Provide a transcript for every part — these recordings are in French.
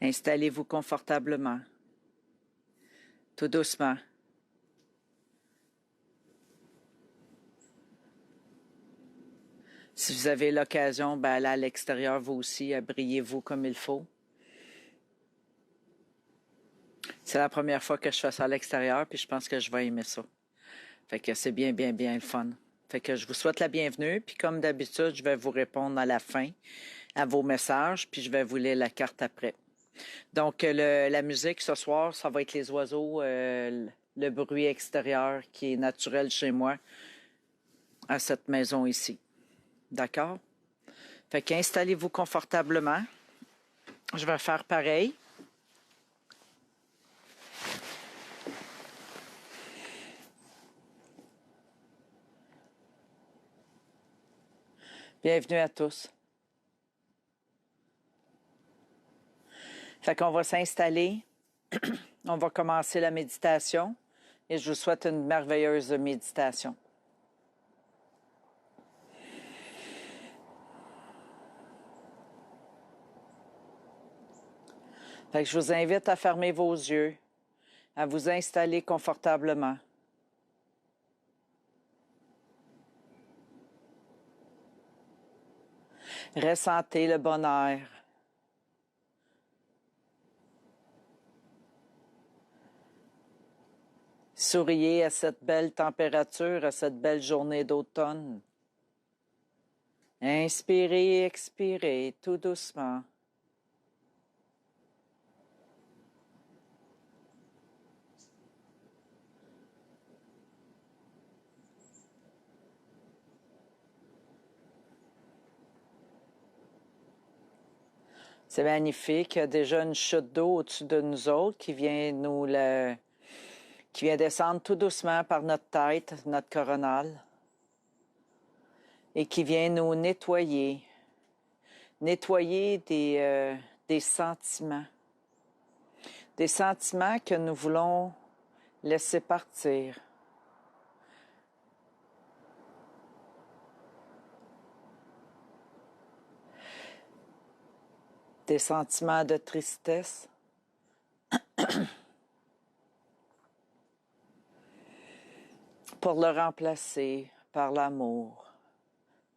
Installez-vous confortablement, tout doucement. Si vous avez l'occasion, allez à l'extérieur vous aussi, abriez-vous comme il faut. C'est la première fois que je fais ça à l'extérieur, puis je pense que je vais aimer ça. Fait que c'est bien, bien, bien le fun. Fait que je vous souhaite la bienvenue, puis comme d'habitude, je vais vous répondre à la fin à vos messages, puis je vais vous lire la carte après. Donc, la musique ce soir, ça va être les oiseaux, le bruit extérieur qui est naturel chez moi, à cette maison ici. D'accord? Fait qu'installez-vous confortablement. Je vais faire pareil. Bienvenue à tous. Fait qu'on va s'installer. On va commencer la méditation et je vous souhaite une merveilleuse méditation. Fait que je vous invite à fermer vos yeux, à vous installer confortablement. Ressentez le bonheur. Souriez à cette belle température, à cette belle journée d'automne. Inspirez, expirez tout doucement. C'est magnifique. Il y a déjà une chute d'eau au-dessus de nous autres qui vient qui vient descendre tout doucement par notre tête, notre coronale, et qui vient nous nettoyer. Nettoyer des sentiments. Des sentiments que nous voulons laisser partir. Des sentiments de tristesse. Pour le remplacer par l'amour,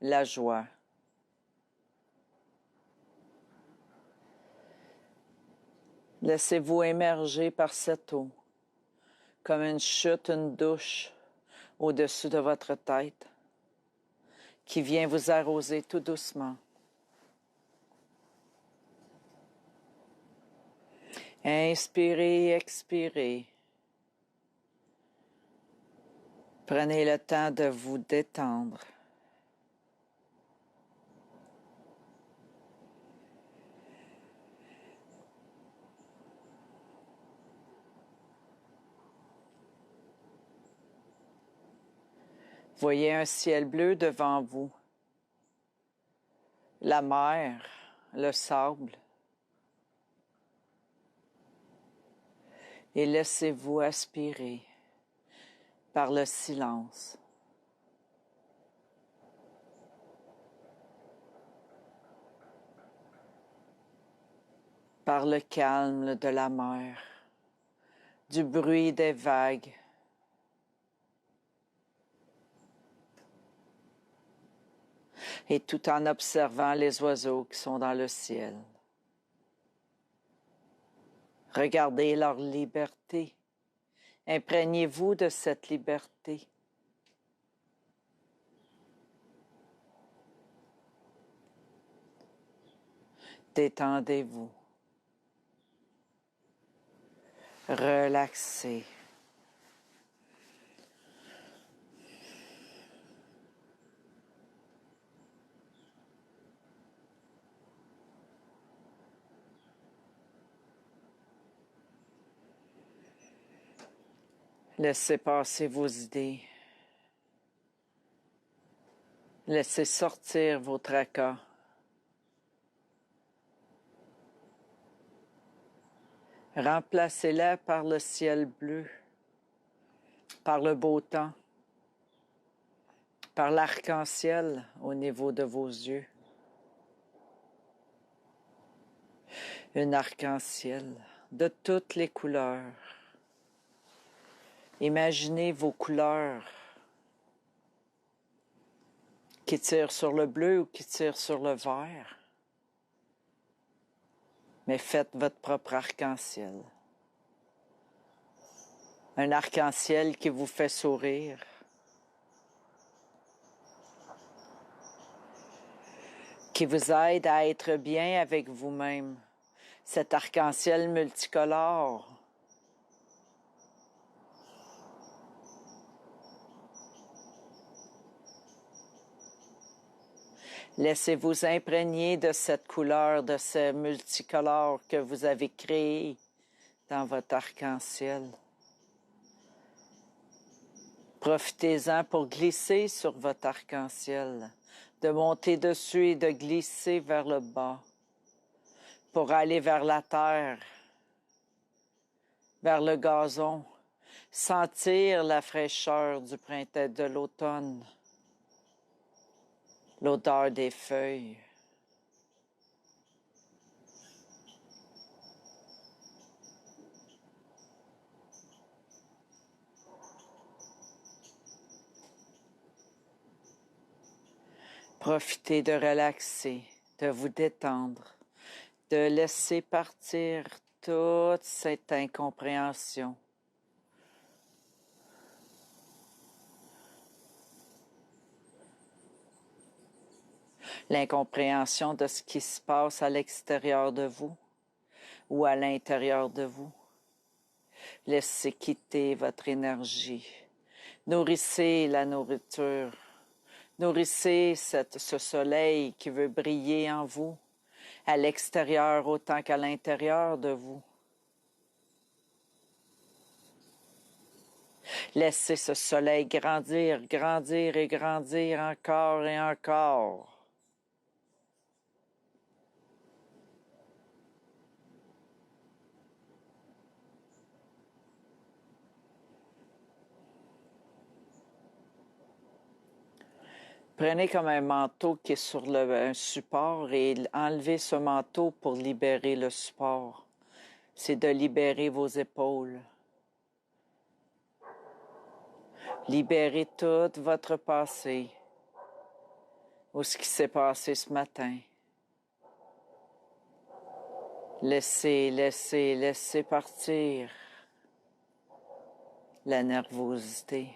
la joie. Laissez-vous émerger par cette eau, comme une chute, une douche au-dessus de votre tête, qui vient vous arroser tout doucement. Inspirez, expirez. Prenez le temps de vous détendre. Voyez un ciel bleu devant vous, la mer, le sable, et laissez-vous aspirer par le silence. Par le calme de la mer, du bruit des vagues. Et tout en observant les oiseaux qui sont dans le ciel. Regardez leur liberté. Imprégnez-vous de cette liberté. Détendez-vous. Relaxez. Laissez passer vos idées. Laissez sortir vos tracas. Remplacez-la par le ciel bleu, par le beau temps, par l'arc-en-ciel au niveau de vos yeux. Un arc-en-ciel de toutes les couleurs. Imaginez vos couleurs qui tirent sur le bleu ou qui tirent sur le vert. Mais faites votre propre arc-en-ciel. Un arc-en-ciel qui vous fait sourire. Qui vous aide à être bien avec vous-même. Cet arc-en-ciel multicolore. Laissez-vous imprégner de cette couleur, de ce multicolore que vous avez créé dans votre arc-en-ciel. Profitez-en pour glisser sur votre arc-en-ciel, de monter dessus et de glisser vers le bas, pour aller vers la terre, vers le gazon, sentir la fraîcheur du printemps, de l'automne, l'odeur des feuilles. Profitez de relaxer, de vous détendre, de laisser partir toute cette incompréhension. L'incompréhension de ce qui se passe à l'extérieur de vous ou à l'intérieur de vous. Laissez quitter votre énergie. Nourrissez la nourriture. Nourrissez ce soleil qui veut briller en vous, à l'extérieur autant qu'à l'intérieur de vous. Laissez ce soleil grandir, grandir et grandir encore et encore. Prenez comme un manteau qui est sur un support et enlevez ce manteau pour libérer le support. C'est de libérer vos épaules. Libérez tout votre passé ou ce qui s'est passé ce matin. Laissez partir la nervosité.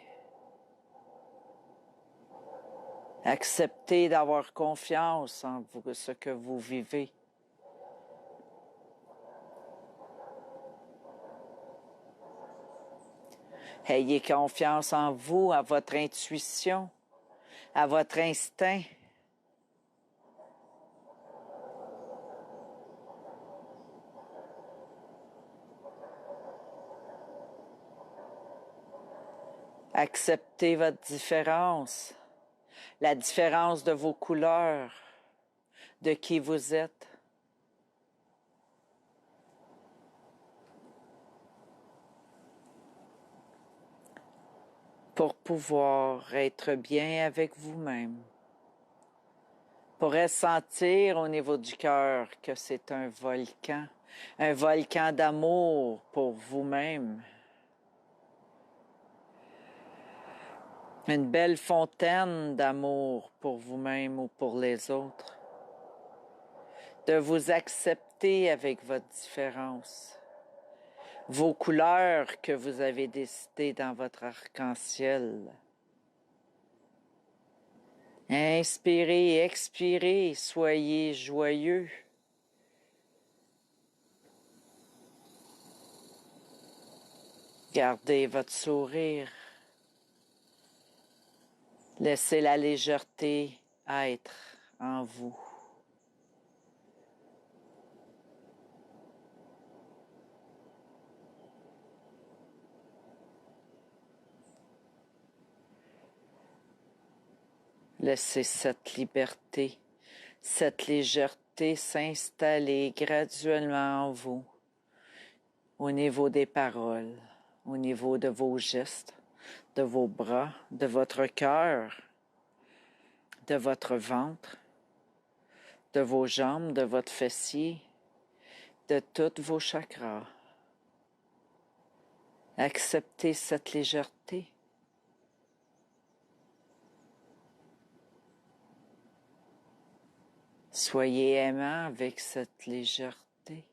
Acceptez d'avoir confiance en vous, ce que vous vivez. Ayez confiance en vous, à votre intuition, à votre instinct. Acceptez votre différence, la différence de vos couleurs, de qui vous êtes. Pour pouvoir être bien avec vous-même, pour sentir au niveau du cœur que c'est un volcan d'amour pour vous-même. Une belle fontaine d'amour pour vous-même ou pour les autres. De vous accepter avec votre différence. Vos couleurs que vous avez décidées dans votre arc-en-ciel. Inspirez, expirez, soyez joyeux. Gardez votre sourire. Laissez la légèreté être en vous. Laissez cette liberté, cette légèreté s'installer graduellement en vous, au niveau des paroles, au niveau de vos gestes, de vos bras, de votre cœur, de votre ventre, de vos jambes, de votre fessier, de tous vos chakras. Acceptez cette légèreté. Soyez aimant avec cette légèreté.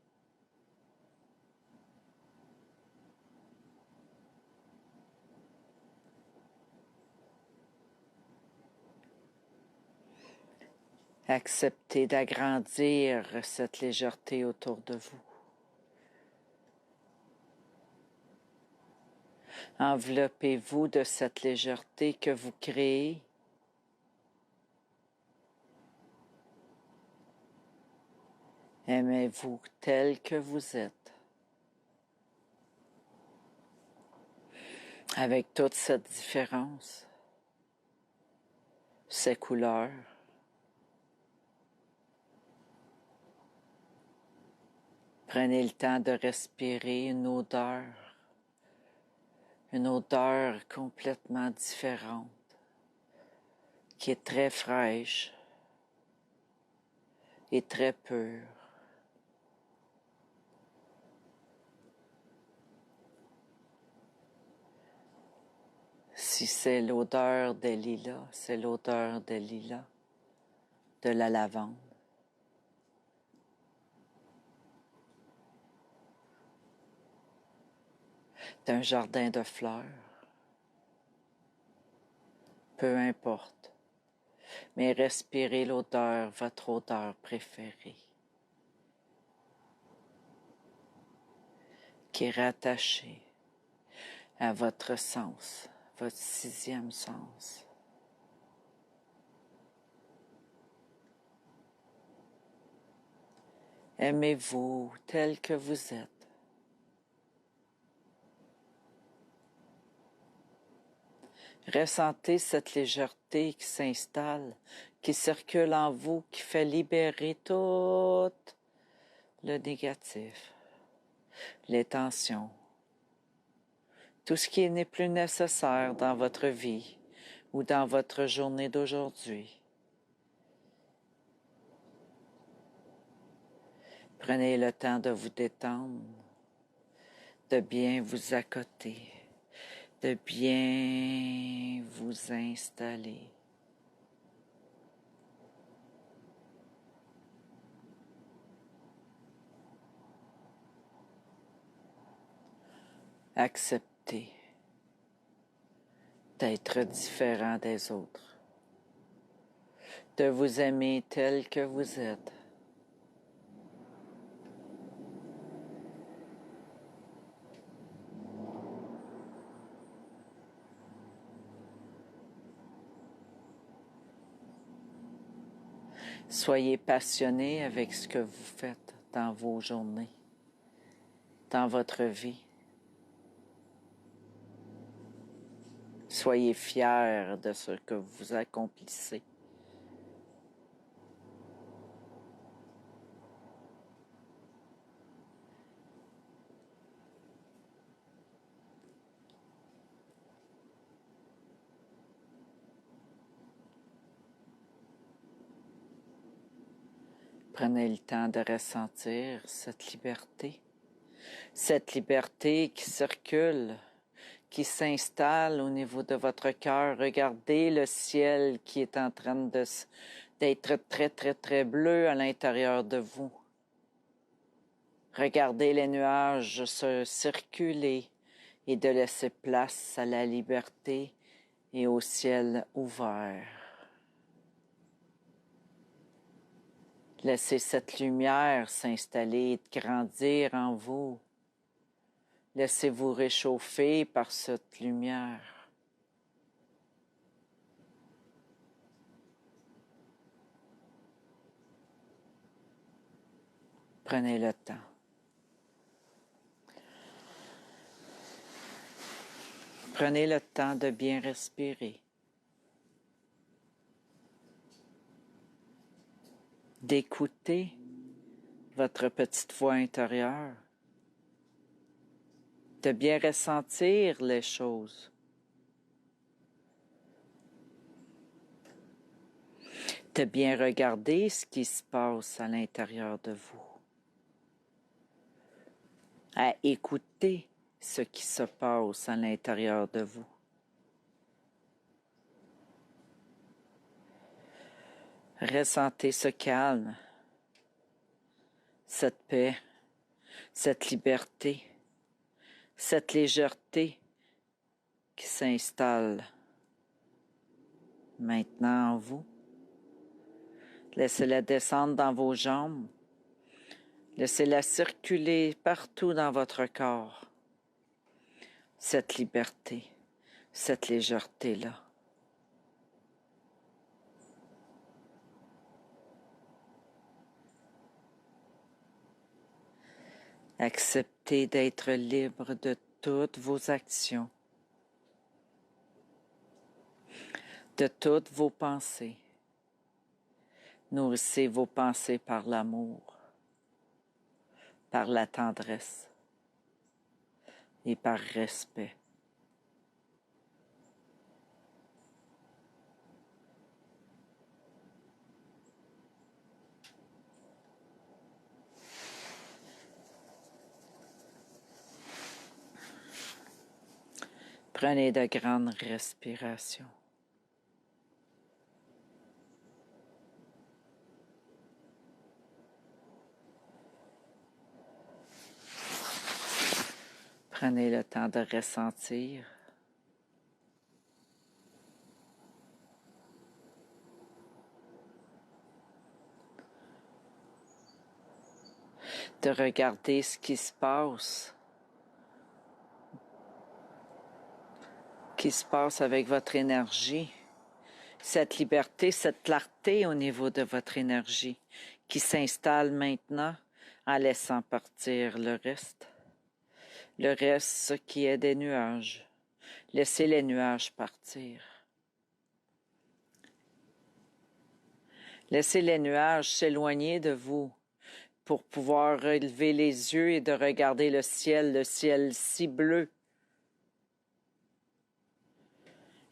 Acceptez d'agrandir cette légèreté autour de vous. Enveloppez-vous de cette légèreté que vous créez. Aimez-vous tel que vous êtes. Avec toute cette différence, ces couleurs, prenez le temps de respirer une odeur complètement différente, qui est très fraîche et très pure. Si c'est l'odeur des lilas, c'est l'odeur des lilas, de la lavande. D'un jardin de fleurs, peu importe, mais respirez l'odeur, votre odeur préférée, qui est rattachée à votre sens, votre sixième sens. Aimez-vous tel que vous êtes. Ressentez cette légèreté qui s'installe, qui circule en vous, qui fait libérer tout le négatif, les tensions, tout ce qui n'est plus nécessaire dans votre vie ou dans votre journée d'aujourd'hui. Prenez le temps de vous détendre, de bien vous accoter, de bien vous installer. Acceptez d'être différent des autres, de vous aimer tel que vous êtes. Soyez passionné avec ce que vous faites dans vos journées, dans votre vie. Soyez fiers de ce que vous accomplissez. Prenez le temps de ressentir cette liberté qui circule, qui s'installe au niveau de votre cœur. Regardez le ciel qui est en train d'être très, très, très bleu à l'intérieur de vous. Regardez les nuages se circuler et de laisser place à la liberté et au ciel ouvert. Laissez cette lumière s'installer et grandir en vous. Laissez-vous réchauffer par cette lumière. Prenez le temps. Prenez le temps de bien respirer, d'écouter votre petite voix intérieure, de bien ressentir les choses, de bien regarder ce qui se passe à l'intérieur de vous. à écouter ce qui se passe à l'intérieur de vous. Ressentez ce calme, cette paix, cette liberté, cette légèreté qui s'installe maintenant en vous. Laissez-la descendre dans vos jambes. Laissez-la circuler partout dans votre corps. Cette liberté, cette légèreté-là. Acceptez d'être libre de toutes vos actions, de toutes vos pensées. Nourrissez vos pensées par l'amour, par la tendresse et par respect. Prenez de grandes respirations. Prenez le temps de ressentir. De regarder ce qui se passe avec votre énergie, cette liberté, cette clarté au niveau de votre énergie qui s'installe maintenant en laissant partir le reste. Le reste, ce qui est des nuages. Laissez les nuages partir. Laissez les nuages s'éloigner de vous pour pouvoir relever les yeux et de regarder le ciel si bleu.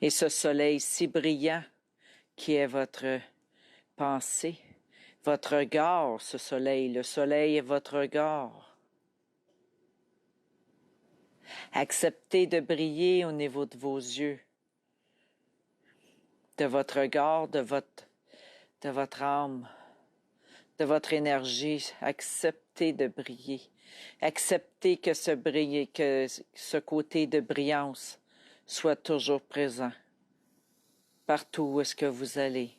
Et ce soleil si brillant qui est votre pensée, votre regard, ce soleil. Le soleil est votre regard. Acceptez de briller au niveau de vos yeux, de votre regard, de votre âme, de votre énergie. Acceptez de briller. Acceptez que ce côté de brillance soit toujours présent, partout où est-ce que vous allez.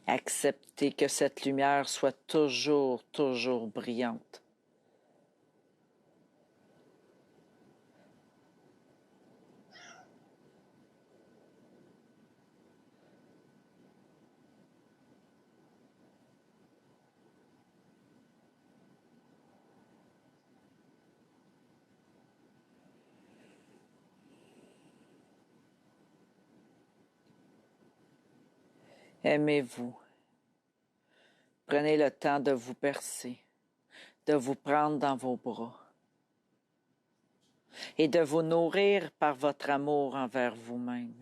Acceptez que cette lumière soit toujours, toujours brillante. Aimez-vous. Prenez le temps de vous bercer, de vous prendre dans vos bras et de vous nourrir par votre amour envers vous-même.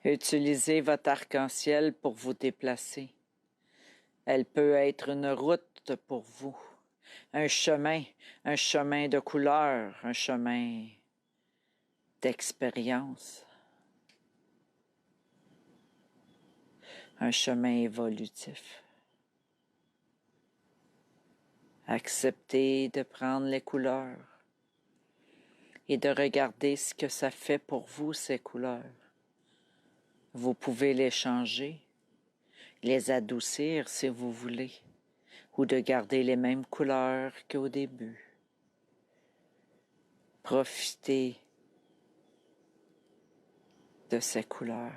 Utilisez votre arc-en-ciel pour vous déplacer. Elle peut être une route pour vous, un chemin de couleur, un chemin d'expérience, un chemin évolutif. Acceptez de prendre les couleurs et de regarder ce que ça fait pour vous, ces couleurs. Vous pouvez les changer, les adoucir si vous voulez, ou de garder les mêmes couleurs qu'au début. Profitez de ces couleurs.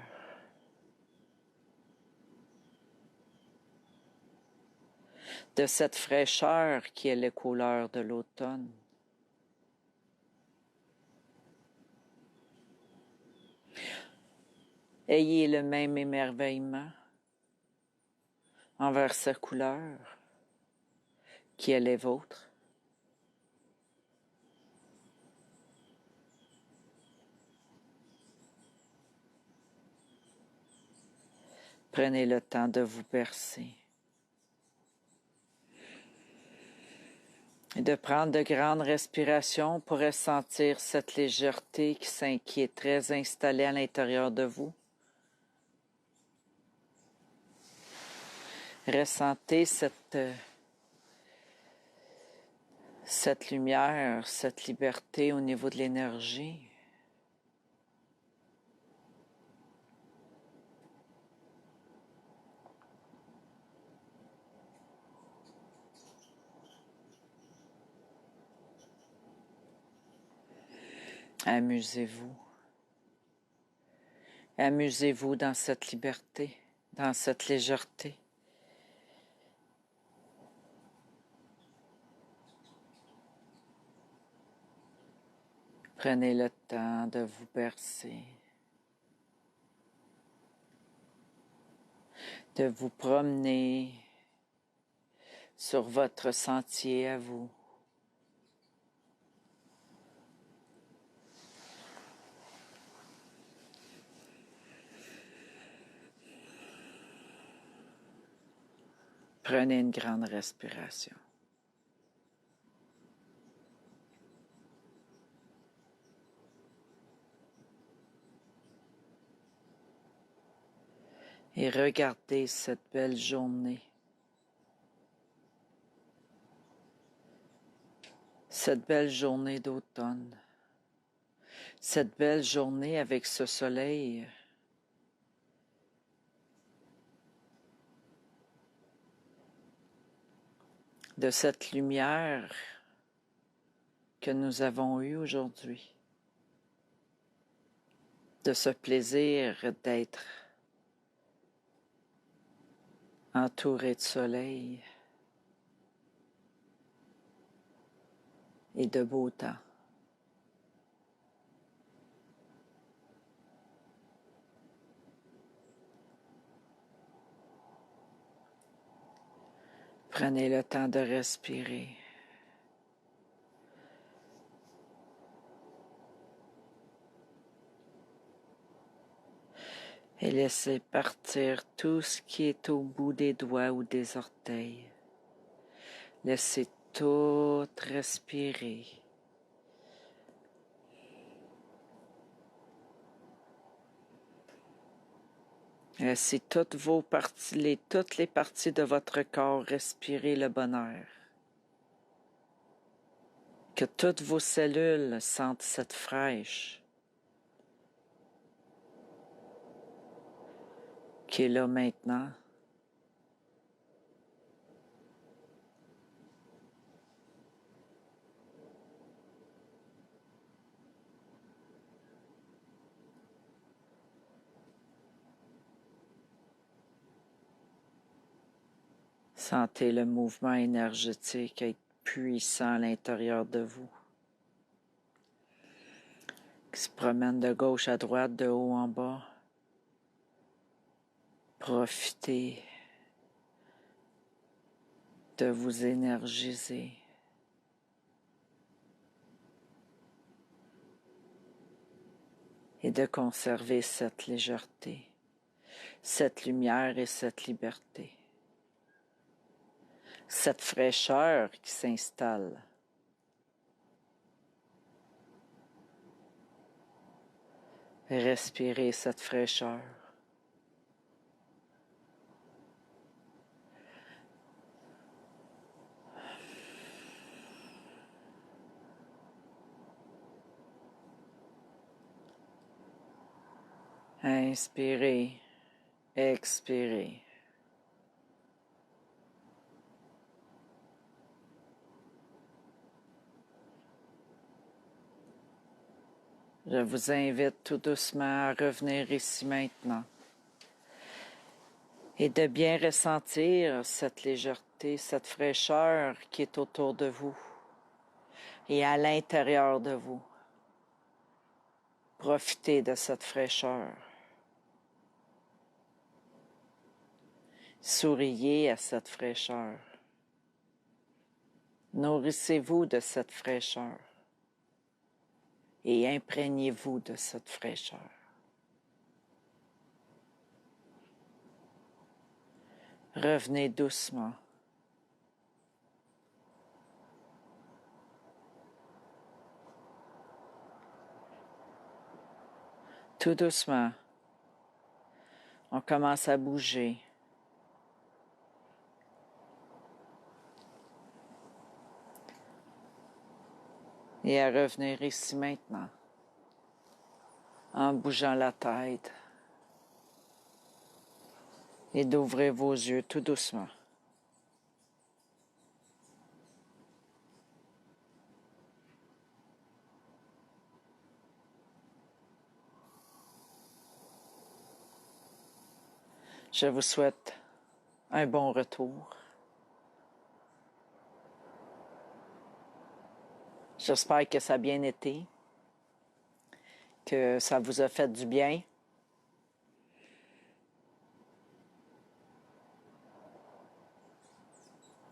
De cette fraîcheur qui est les couleurs de l'automne. Ayez le même émerveillement envers sa couleur qui est les vôtres. Prenez le temps de vous bercer et de prendre de grandes respirations pour ressentir cette légèreté qui est très installée à l'intérieur de vous. Ressentez cette lumière, cette liberté au niveau de l'énergie. Amusez-vous. Amusez-vous dans cette liberté, dans cette légèreté. Prenez le temps de vous bercer, de vous promener sur votre sentier à vous. Prenez une grande respiration. Et regardez cette belle journée. Cette belle journée d'automne. Cette belle journée avec ce soleil. De cette lumière que nous avons eue aujourd'hui. De ce plaisir d'être entouré de soleil et de beau temps. Prenez le temps de respirer. Et laissez partir tout ce qui est au bout des doigts ou des orteils. Laissez tout respirer. Laissez toutes les parties de votre corps respirer le bonheur. Que toutes vos cellules sentent cette fraîche qui est là maintenant. Sentez le mouvement énergétique être puissant à l'intérieur de vous, qui se promène de gauche à droite, de haut en bas. Profitez de vous énergiser. Et de conserver cette légèreté, cette lumière et cette liberté. Cette fraîcheur qui s'installe. Respirez cette fraîcheur. Inspirez, expirez. Je vous invite tout doucement à revenir ici maintenant et de bien ressentir cette légèreté, cette fraîcheur qui est autour de vous et à l'intérieur de vous. Profitez de cette fraîcheur. Souriez à cette fraîcheur. Nourrissez-vous de cette fraîcheur et imprégnez-vous de cette fraîcheur. Revenez doucement. Tout doucement, on commence à bouger. Et à revenir ici maintenant, en bougeant la tête. Et d'ouvrir vos yeux tout doucement. Je vous souhaite un bon retour. J'espère que ça a bien été, que ça vous a fait du bien.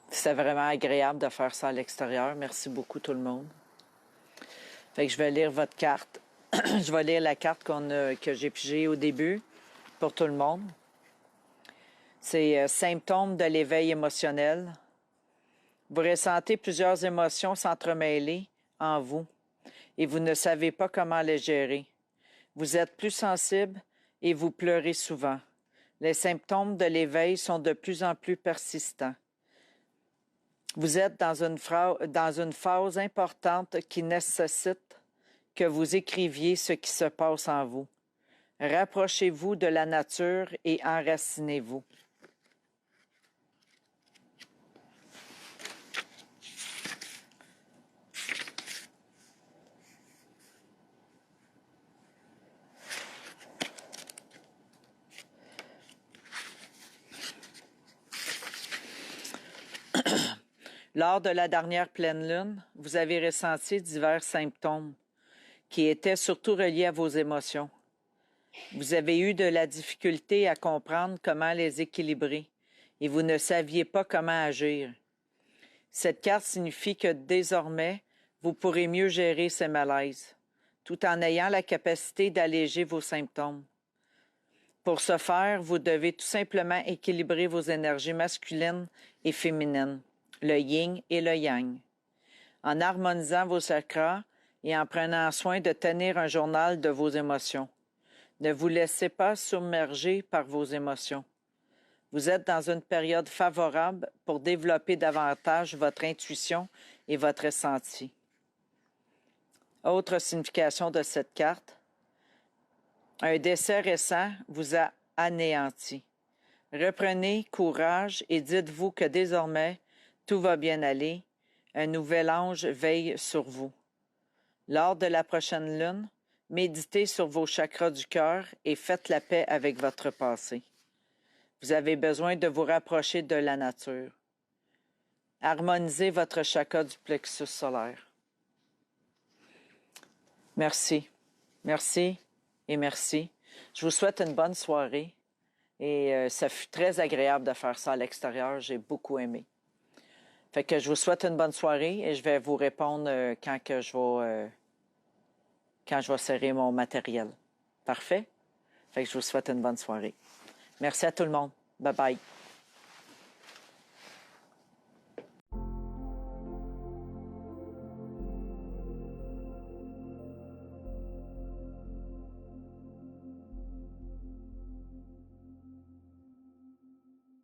C'était vraiment agréable de faire ça à l'extérieur. Merci beaucoup tout le monde. Fait que je vais lire votre carte. Je vais lire la carte que j'ai pigée au début pour tout le monde. C'est symptômes de l'éveil émotionnel. Vous ressentez plusieurs émotions s'entremêler en vous et vous ne savez pas comment les gérer. Vous êtes plus sensible et vous pleurez souvent. Les symptômes de l'éveil sont de plus en plus persistants. Vous êtes dans une phase importante qui nécessite que vous écriviez ce qui se passe en vous. Rapprochez-vous de la nature et enracinez-vous. Lors de la dernière pleine lune, vous avez ressenti divers symptômes qui étaient surtout reliés à vos émotions. Vous avez eu de la difficulté à comprendre comment les équilibrer et vous ne saviez pas comment agir. Cette carte signifie que désormais, vous pourrez mieux gérer ces malaises, tout en ayant la capacité d'alléger vos symptômes. Pour ce faire, vous devez tout simplement équilibrer vos énergies masculines et féminines, le yin et le yang, en harmonisant vos chakras et en prenant soin de tenir un journal de vos émotions. Ne vous laissez pas submerger par vos émotions. Vous êtes dans une période favorable pour développer davantage votre intuition et votre ressenti. Autre signification de cette carte, un décès récent vous a anéanti. Reprenez courage et dites-vous que désormais, tout va bien aller. Un nouvel ange veille sur vous. Lors de la prochaine lune, méditez sur vos chakras du cœur et faites la paix avec votre passé. Vous avez besoin de vous rapprocher de la nature. Harmonisez votre chakra du plexus solaire. Merci. Merci et merci. Je vous souhaite une bonne soirée et ça fut très agréable de faire ça à l'extérieur. J'ai beaucoup aimé. Fait que je vous souhaite une bonne soirée et je vais vous répondre quand je vais serrer mon matériel. Parfait? Fait que je vous souhaite une bonne soirée. Merci à tout le monde. Bye bye.